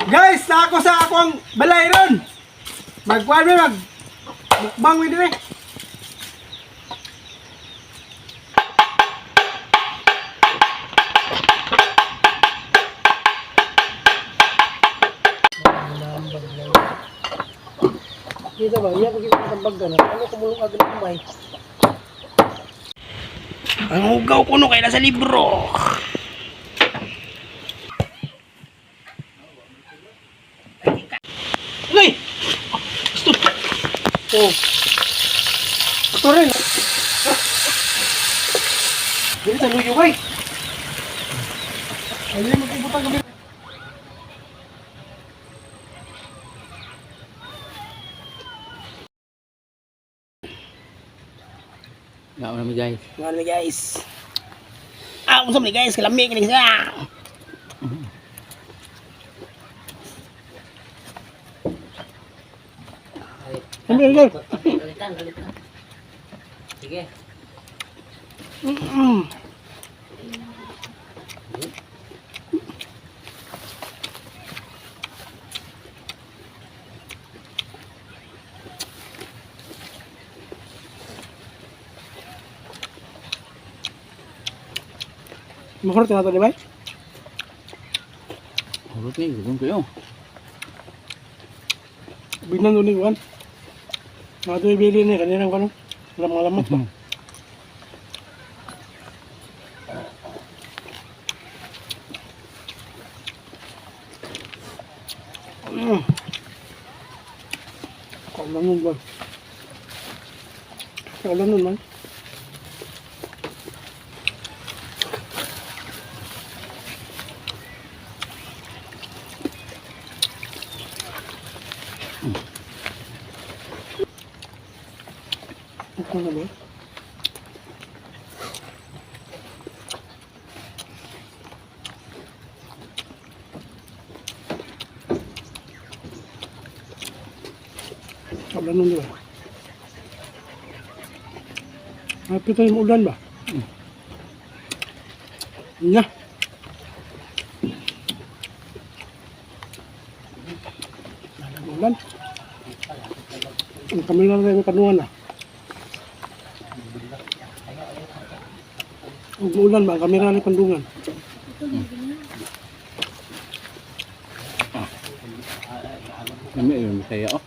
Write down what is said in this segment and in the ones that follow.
Guys, na ako sa akong balay ron. Magkuhan mo, mukbang mo din eh. Kita ba? Iya ko kita tambag na. Ano kumulong agad ng kumay? Ang ugaw ko no kaya nasa libro. Uy! Gusto! Oh. Ito rin. Dili sa luyo bay. Ayun, magpuputang kami. Gak naman guys. Ngano guys. Ah, usap ni guys, kalami kini sa. Kami guys. Galitan. Sige. Makurot na ito, di ba? Hurot nih, gutom kayo. Binan doon ni Juan. Mga ito ibili niya, kaninang kano. Lamang-lamang pa. Kaulan nun ba? Kaulan nun man. Ito na ba? Kaulan nun ba? Happy tayo yung ulan ba? Nya. Ulan. Ang kami lang tayo kanungan na. Ang ulan ba? Ang kamera lang kandungan. Kami yun, saya oh.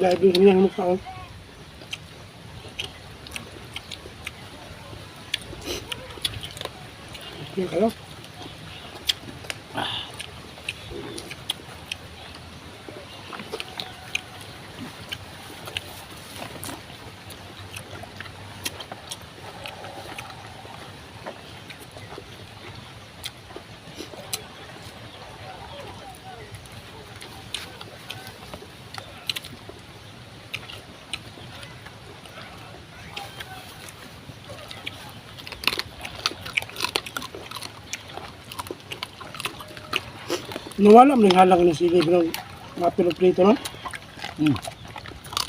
Dahil doon niya mukha ko. Okay kayo? Nawala mo ng halang ng silib ng mga pinoprito no?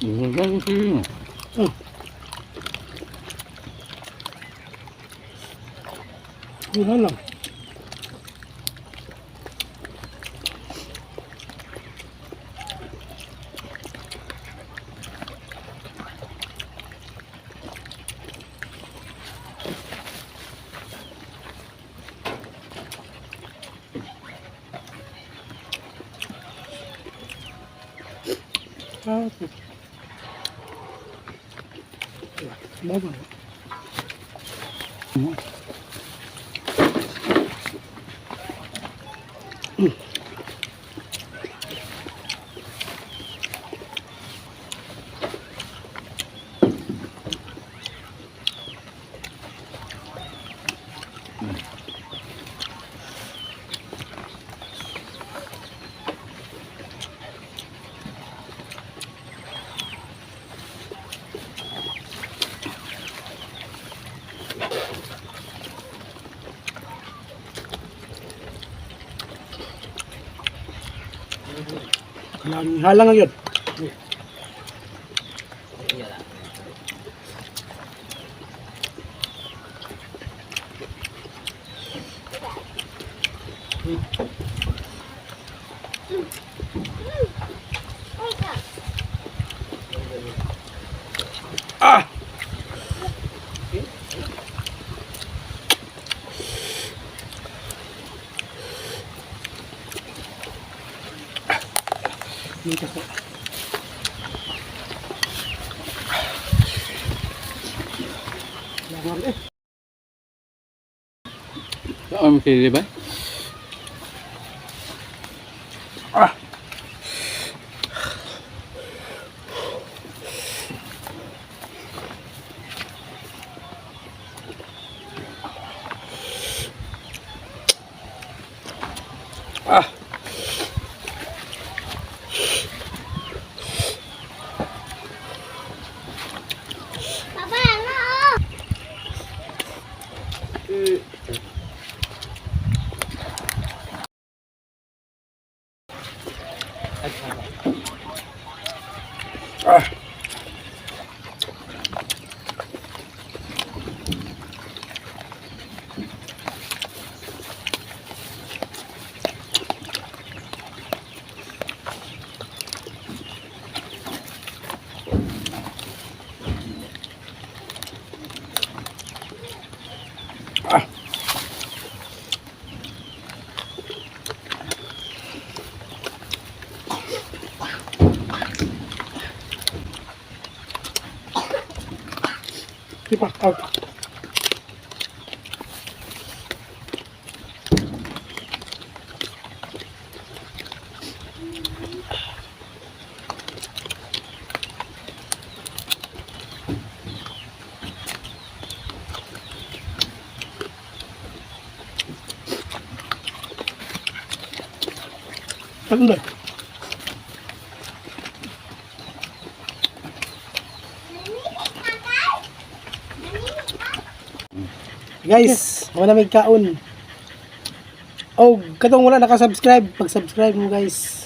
Gusto sih. Wala lang. Okay. Bago. Halang lang yun. Ah! Dito po. Lagar eh. Saan mo sili ba? Ah! Ah! Ah! Ah! Ipak out. Ano na? Guys, wala may kaon. Oh, katong wala naka-subscribe, pag-subscribe mo guys.